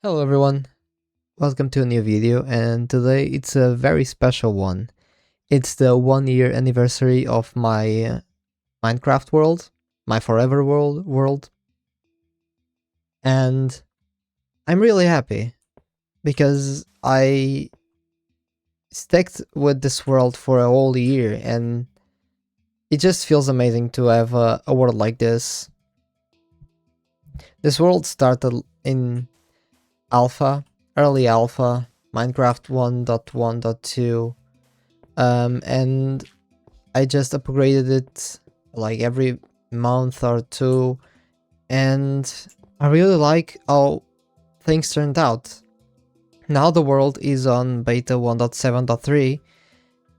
Hello everyone, welcome to a new video, and today it's a very special one. It's the 1 year anniversary of my Minecraft world, my forever world, and I'm really happy because I stuck with this world for a whole year, and it just feels amazing to have a world like this. This world started in alpha, early alpha, Minecraft 1.1.2, and I just upgraded it like every month or two, and I really like how things turned out. Now the world is on beta 1.7.3,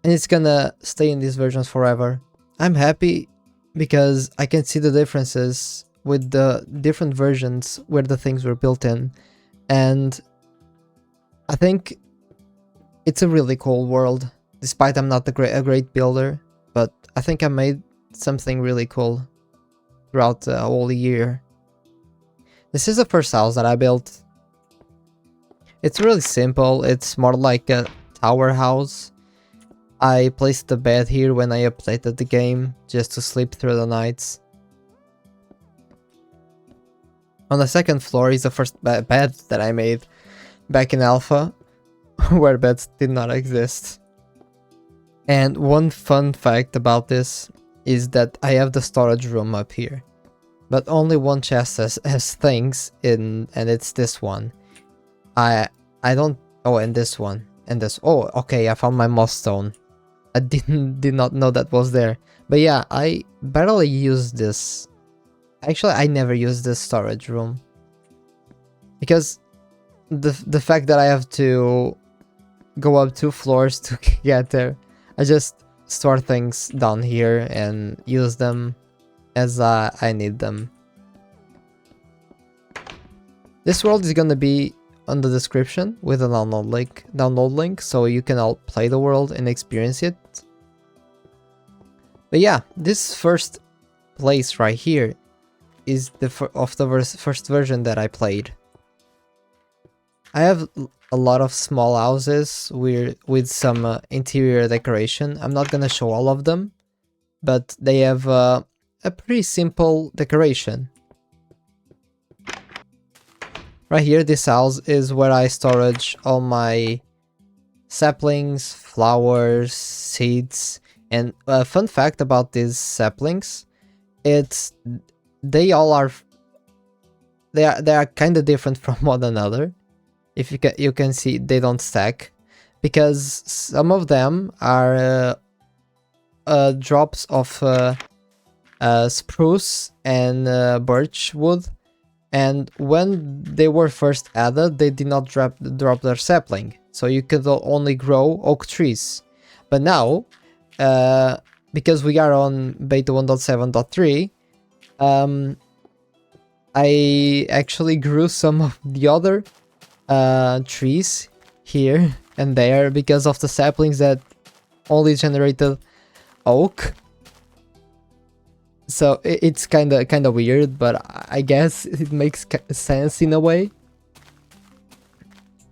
and it's gonna stay in these versions forever. I'm happy because I can see the differences with the different versions where the things were built in, and I think it's a really cool world, despite I'm not a great builder, but I think I made something really cool throughout the whole year. This is the first house that I built. It's really simple, it's more like a tower house. I placed the bed here when I updated the game, just to sleep through the nights. On the second floor is the first bed that I made back in alpha, where beds did not exist. And one fun fact about this is that I have the storage room up here, but only one chest has things in, and it's this one. I don't. Oh, and this one, and this. Oh, okay, I found my moss stone. I did not know that was there. But yeah, I barely use this. Actually, I never use this storage room because the fact that I have to go up 2 floors to get there, I just store things down here and use them as I need them. This world is gonna be on the description with a download link, so you can all play the world and experience it. But yeah, this first place right here is the first version that I played. I have a lot of small houses with some interior decoration. I'm not gonna show all of them, but they have a pretty simple decoration. Right here, this house is where I storage all my saplings, flowers, seeds, and a fun fact about these saplings, they are kind of different from one another. If you can see, they don't stack because some of them are drops of spruce and birch wood, and when they were first added, they did not drop their sapling, so you could only grow oak trees. But now, because we are on beta 1.7.3, I actually grew some of the other trees here and there because of the saplings that only generated oak. So it's kind of weird, but I guess it makes sense in a way.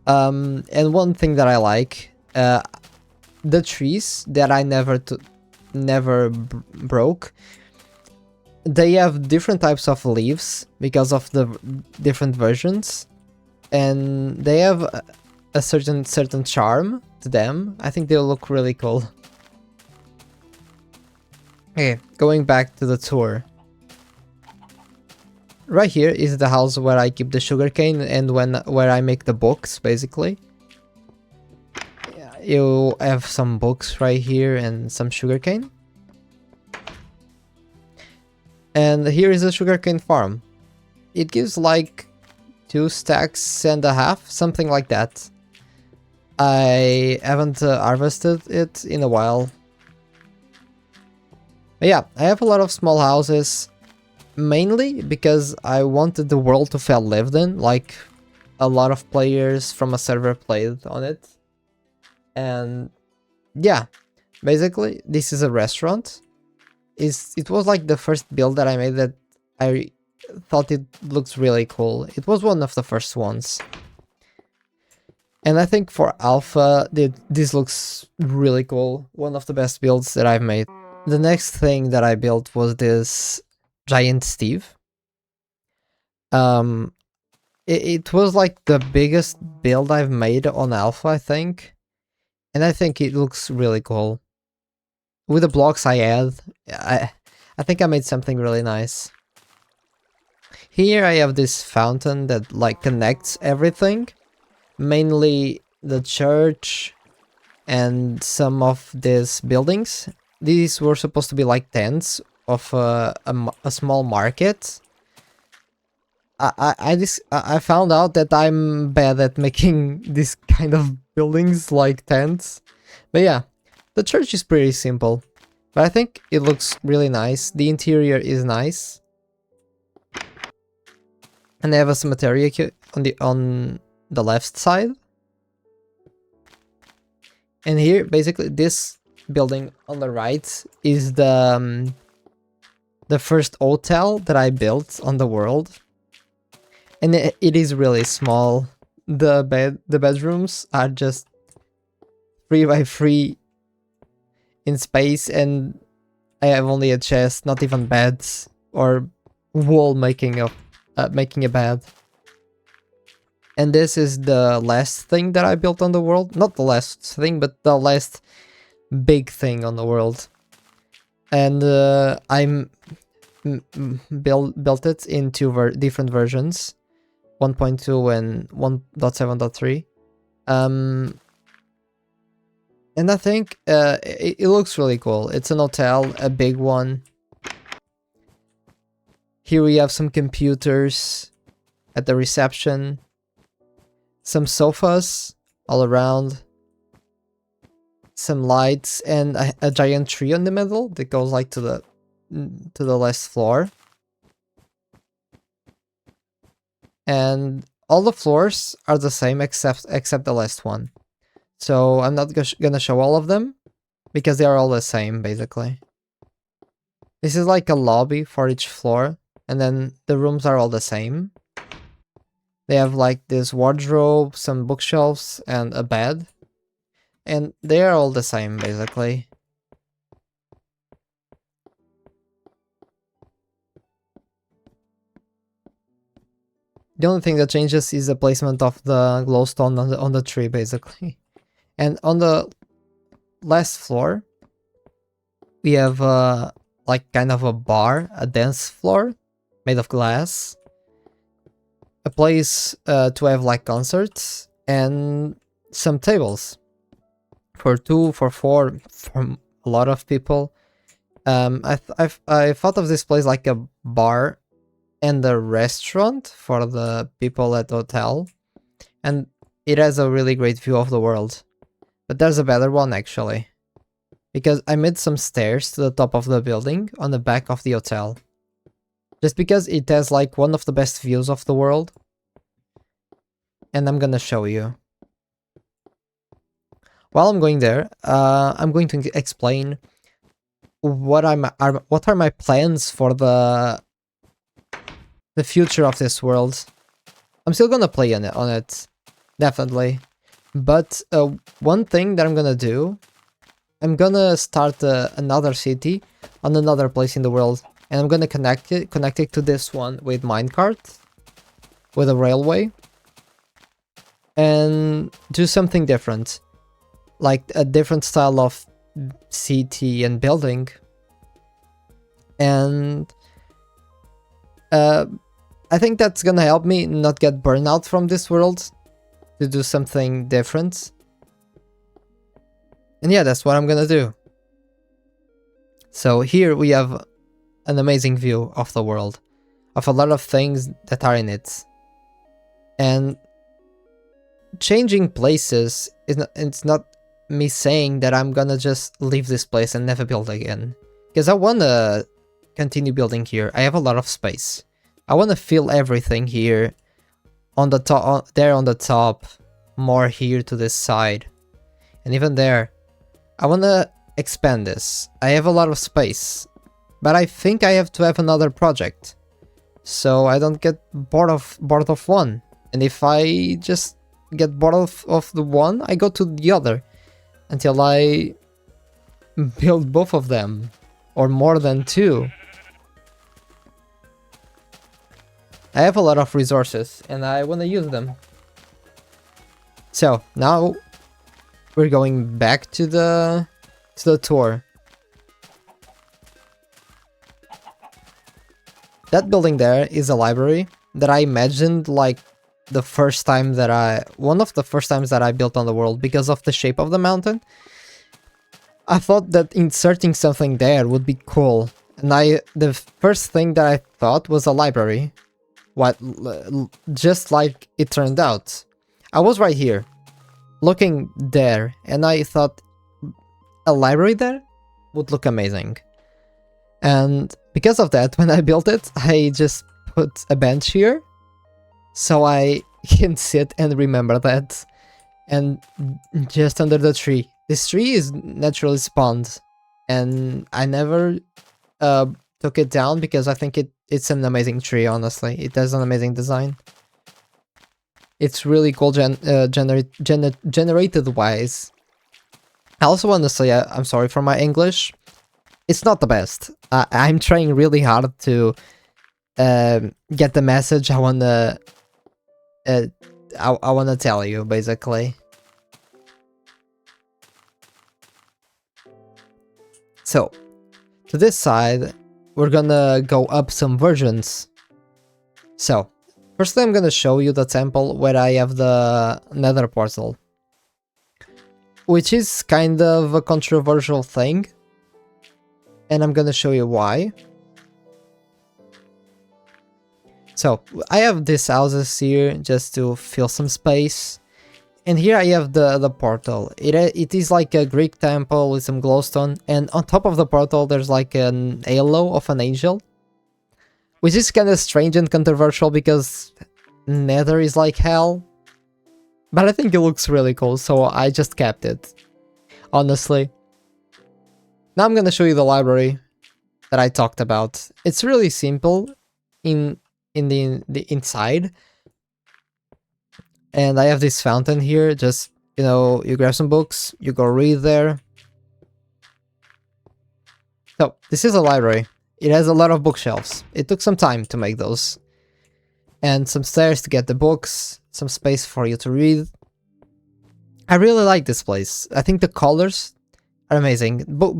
And one thing that I like, the trees that I never broke, they have different types of leaves because of the different versions, and they have a certain charm to them. I think they'll look really cool. Okay, going back to the tour. Right here is the house where I keep the sugarcane and where I make the books, basically. You have some books right here and some sugarcane. And here is a sugarcane farm. It gives like 2 stacks and a half, something like that. I haven't harvested it in a while. But yeah, I have a lot of small houses, mainly because I wanted the world to feel lived in, like a lot of players from a server played on it. And yeah, basically this is a restaurant. It was like the first build that I made that I thought it looks really cool. It was one of the first ones. And I think for alpha, this looks really cool. One of the best builds that I've made. The next thing that I built was this giant Steve. It was like the biggest build I've made on alpha, I think. And I think it looks really cool. With the blocks I add, I think I made something really nice. Here I have this fountain that like connects everything. Mainly the church and some of these buildings. These were supposed to be like tents of a small market. I found out that I'm bad at making this kind of buildings like tents. But yeah, the church is pretty simple. But I think it looks really nice. The interior is nice. And I have a cemetery on the left side. And here, basically, this building on the right is the first hotel that I built on the world. And it is really small. The bedrooms are just 3 by 3 in space, and I have only a chest, not even beds or wall making a bed. And this is the last thing that I built on the world. Not the last thing, but the last big thing on the world. And I'm built it in two different versions, 1.2 and 1.7.3. And I think it looks really cool. It's an hotel, a big one. Here we have some computers at the reception. Some sofas all around. Some lights and a giant tree on the middle that goes like to the last floor. And all the floors are the same except the last one. So I'm not gonna show all of them because they are all the same basically. This is like a lobby for each floor, and then the rooms are all the same. They have like this wardrobe, some bookshelves, and a bed. And they are all the same, basically. The only thing that changes is the placement of the glowstone on the tree, basically. And on the last floor, we have like kind of a bar, a dance floor made of glass. A place to have like concerts and some tables for 2, for 4, for a lot of people. I thought of this place like a bar and a restaurant for the people at the hotel, and it has a really great view of the world. But there's a better one actually, because I made some stairs to the top of the building on the back of the hotel. Just because it has like one of the best views of the world. And I'm gonna show you. While I'm going there, I'm going to explain what are my plans for the future of this world. I'm still gonna play on it, definitely. But one thing that I'm gonna do, I'm gonna start another city on another place in the world, and I'm gonna connect it to this one with minecart, with a railway, and do something different, like a different style of city and building. And I think that's gonna help me not get burned out from this world, to do something different. And yeah, that's what I'm gonna do. So here we have an amazing view of the world, of a lot of things that are in it. And changing places it's not me saying that I'm gonna just leave this place and never build again, because I wanna continue building here. I have a lot of space. I wanna fill everything here on the top, there on the top, more here to this side, and even there. I wanna expand this. I have a lot of space, but I think I have to have another project, so I don't get bored of one. And if I just get bored of the one, I go to the other until I build both of them, or more than two. I have a lot of resources and I want to use them. So now we're going back to the tour. That building there is a library that I imagined like the first time that one of the first times that I built on the world, because of the shape of the mountain. I thought that inserting something there would be cool, and the first thing that I thought was a library. Just like it turned out. I was right here, looking there, and I thought a library there would look amazing. And because of that, when I built it, I just put a bench here, so I can sit and remember that. And just under the tree. This tree is naturally spawned, and I never took it down because I think it's an amazing tree, honestly. It has an amazing design. It's really cool generated wise. I also want to say I'm sorry for my English. It's not the best. I'm trying really hard to get the message I wanna I wanna tell you, basically. So, to this side, we're gonna go up some versions. So, firstly I'm gonna show you the temple where I have the nether portal, which is kind of a controversial thing, and I'm gonna show you why. So, I have these houses here just to fill some space. And here I have the portal. It is like a Greek temple with some glowstone, and on top of the portal there's like an halo of an angel. Which is kind of strange and controversial because Nether is like hell. But I think it looks really cool, so I just kept it. Honestly. Now I'm gonna show you the library that I talked about. It's really simple in the inside. And I have this fountain here, just, you know, you grab some books, you go read there. So, this is a library. It has a lot of bookshelves. It took some time to make those. And some stairs to get the books, some space for you to read. I really like this place. I think the colors are amazing.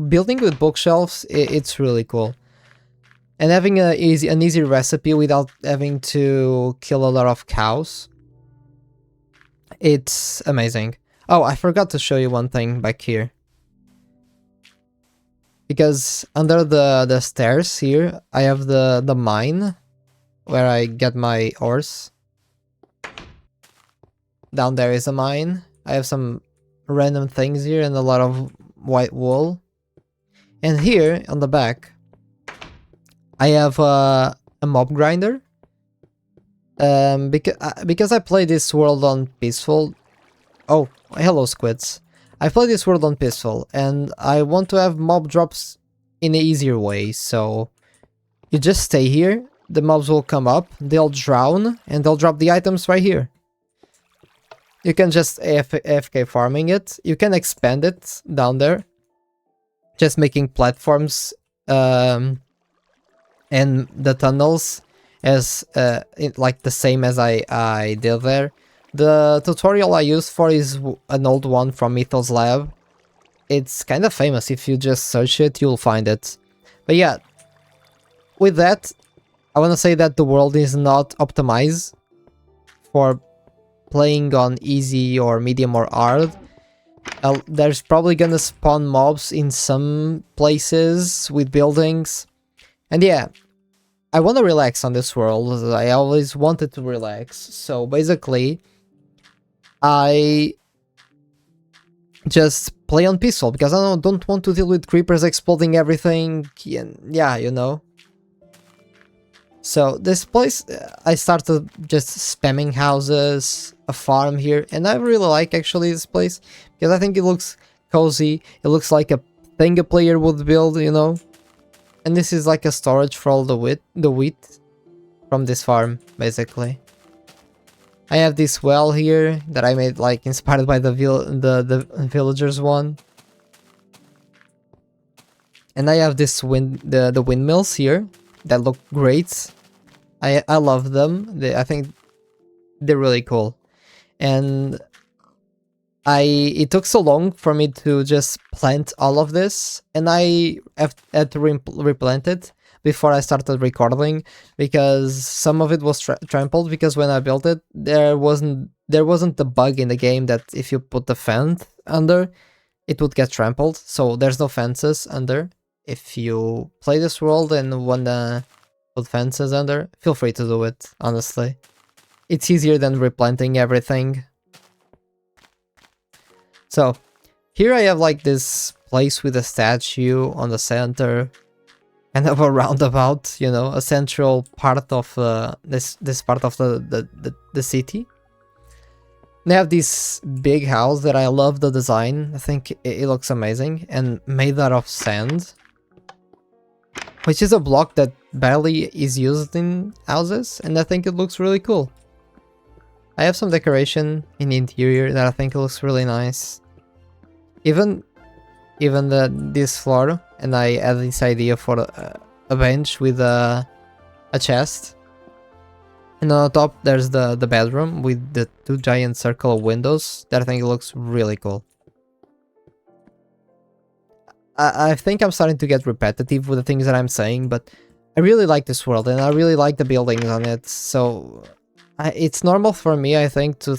Building with bookshelves, it's really cool. And having an easy recipe without having to kill a lot of cows. It's amazing. Oh, I forgot to show you one thing back here. Because under the stairs here, I have the mine where I get my ores. Down there is a mine. I have some random things here and a lot of white wool. And here on the back, I have a mob grinder. Because I play this world on peaceful. Oh, hello squids. I play this world on peaceful, and I want to have mob drops in an easier way, so you just stay here, the mobs will come up, they'll drown, and they'll drop the items right here. You can just AFK farming it, you can expand it down there, just making platforms, and the tunnels as like the same as I did there. The tutorial I used for is an old one from Mythos Lab. It's kind of famous. If you just search it, you'll find it. But yeah, with that, I want to say that the world is not optimized for playing on easy or medium or hard. There's probably gonna spawn mobs in some places with buildings. And yeah, I want to relax on this world. I always wanted to relax. So basically, I just play on peaceful because I don't want to deal with creepers exploding everything. And yeah, you know. So this place, I started just spamming houses, a farm here, and I really like actually this place because I think it looks cozy. It looks like a thing a player would build, you know. And this is like a storage for all the wheat from this farm, basically. I have this well here that I made like inspired by the villagers one. And I have this the windmills here that look great. I love them. I think they're really cool. And it took so long for me to just plant all of this, and I had to replant it before I started recording, because some of it was trampled, because when I built it, there wasn't the bug in the game that if you put the fence under, it would get trampled. So there's no fences under. If you play this world and wanna put fences under, feel free to do it, honestly. It's easier than replanting everything. So, here I have like this place with a statue on the center, kind of a roundabout, you know, a central part of this part of the city. They have this big house that I love the design. I think it looks amazing, and made out of sand, which is a block that barely is used in houses, and I think it looks really cool. I have some decoration in the interior that I think looks really nice. Even this floor, and I had this idea for a bench with a chest. And on top there's the bedroom with the 2 giant circle windows that I think looks really cool. I think I'm starting to get repetitive with the things that I'm saying, but I really like this world and I really like the buildings on it, so it's normal for me, I think, to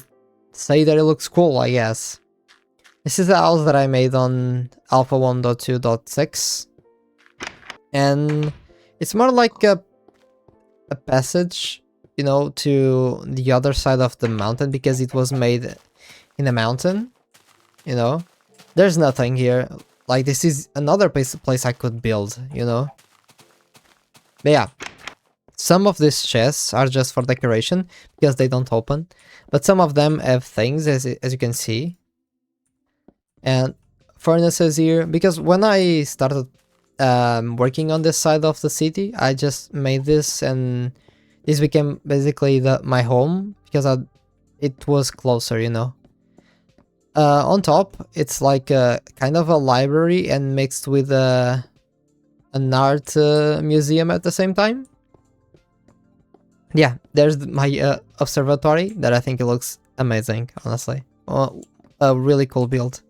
say that it looks cool, I guess. This is the house that I made on Alpha 1.2.6, and it's more like a passage, you know, to the other side of the mountain, because it was made in a mountain, you know. There's nothing here. Like, this is another place I could build, you know. But yeah, some of these chests are just for decoration, because they don't open, but some of them have things, as you can see. And furnaces here, because when I started working on this side of the city, I just made this, and this became basically my home, because it was closer, you know. On top, it's like a kind of a library and mixed with an art museum at the same time. Yeah, there's my observatory that I think it looks amazing, honestly. A really cool build.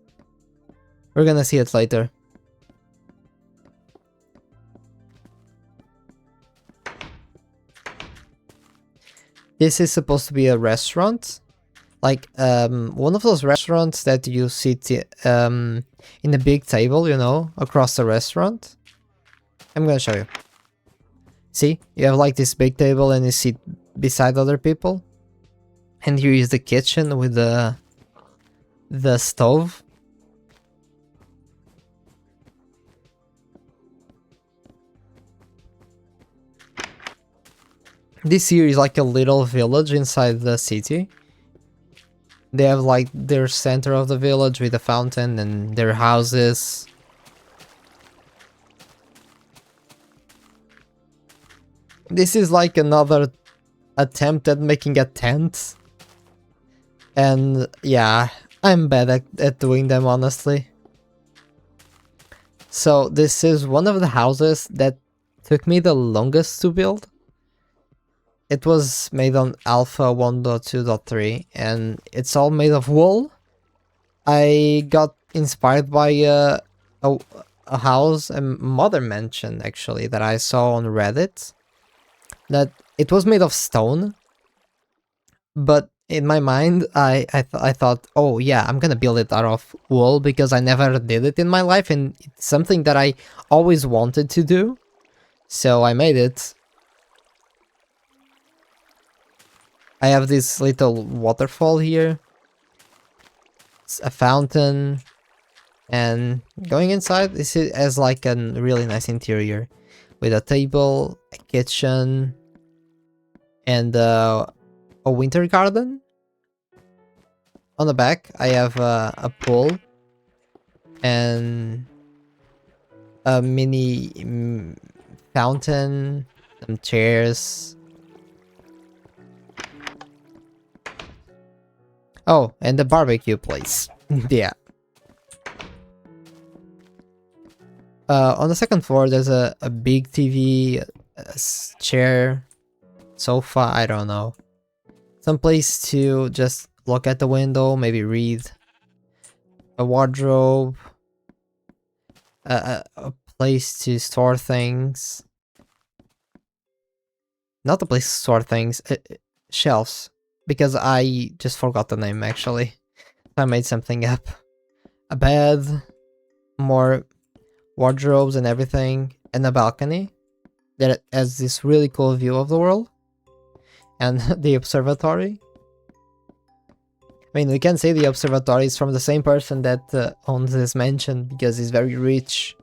We're gonna see it later. This is supposed to be a restaurant. Like, one of those restaurants that you sit in a big table, you know, across the restaurant. I'm gonna show you. See, you have like this big table and you sit beside other people. And here is the kitchen with the stove. This here is like a little village inside the city. They have like their center of the village with a fountain and their houses. This is like another attempt at making a tent. And yeah, I'm bad at doing them, honestly. So this is one of the houses that took me the longest to build. It was made on Alpha 1.2.3 and it's all made of wool. I got inspired by a house, a mother mansion actually, that I saw on Reddit. That it was made of stone, but in my mind I thought, oh yeah, I'm gonna build it out of wool because I never did it in my life and it's something that I always wanted to do. So I made it. I have this little waterfall here. It's a fountain. And going inside, this has like a really nice interior. With a table, a kitchen, and a winter garden. On the back, I have a pool. And a mini fountain, some chairs. Oh, and the barbecue place. Yeah. On the second floor, there's a big TV, chair, sofa, I don't know. Some place to just look at the window, maybe read. A wardrobe. A place to store things. Not a place to store things, shelves. Because I just forgot the name, actually. I made something up. A bed, more wardrobes and everything, and a balcony that has this really cool view of the world. And the observatory. I mean, we can say the observatory is from the same person that owns this mansion, because he's very rich.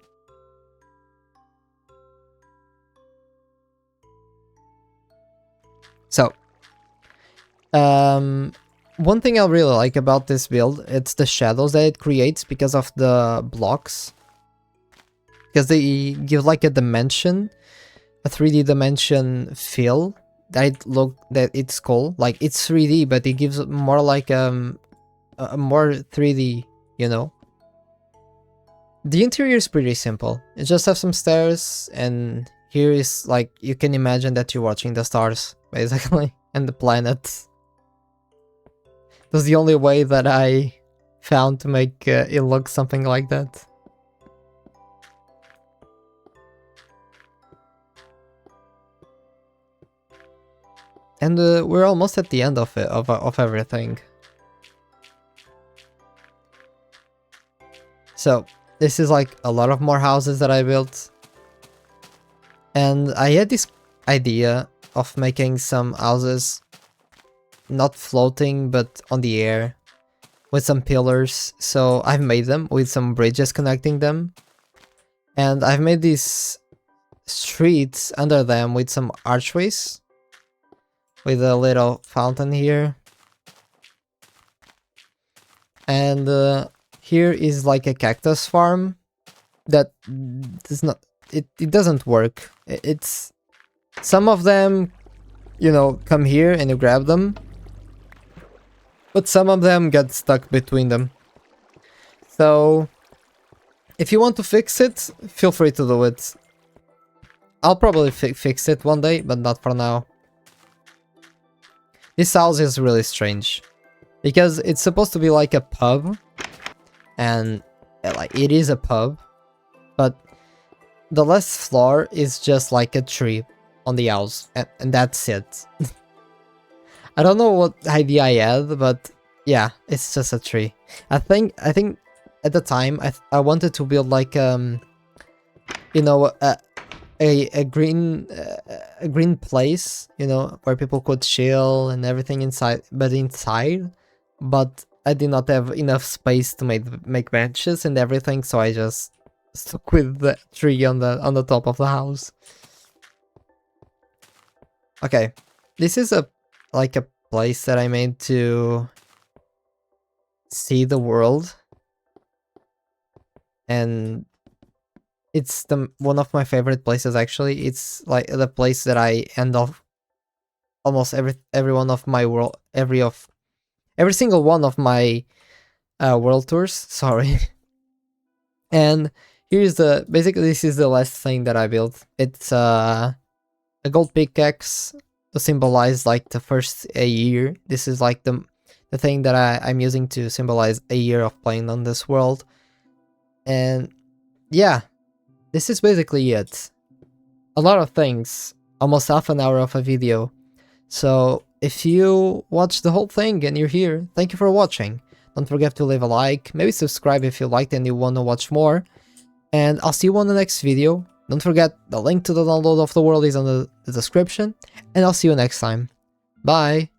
So, one thing I really like about this build, it's the shadows that it creates because of the blocks. Because they give like a dimension, a 3D dimension feel that it's cool. Like it's 3D, but it gives more like a more 3D, you know. The interior is pretty simple. It just have some stairs, and here is like you can imagine that you're watching the stars basically and the planets. That's the only way that I found to make it look something like that. And we're almost at the end of it, of everything. So this is like a lot of more houses that I built. And I had this idea of making some houses not floating but on the air with some pillars. So I've made them with some bridges connecting them. And I've made these streets under them with some archways. With a little fountain here. And here is like a cactus farm that does not, it doesn't work. It's, some of them, you know, come here and you grab them, but some of them get stuck between them. So if you want to fix it, feel free to do it. I'll probably fix it one day, but not for now. This house is really strange because it's supposed to be like a pub, and like it is a pub, but the last floor is just like a tree on the house, and that's it. I don't know what idea I had, but yeah, it's just a tree. I think at the time I wanted to build like you know, a green place, you know, where people could chill and everything inside, but I did not have enough space to make benches and everything, so I just stuck with the tree on the top of the house. Okay, this is like a place that I made to see the world, and it's one of my favorite places actually. It's like the place that I end off almost every one of my world, every single one of my world tours, sorry. And here's basically this is the last thing that I built. It's a gold pickaxe to symbolize like the first a year. This is like the thing that I'm using to symbolize a year of playing on this world. And yeah, this is basically it. A lot of things, almost half an hour of a video. So if you watch the whole thing and you're here, thank you for watching. Don't forget to leave a like, maybe subscribe if you liked and you want to watch more. And I'll see you on the next video. Don't forget, the link to the download of the world is on the description. And I'll see you next time. Bye!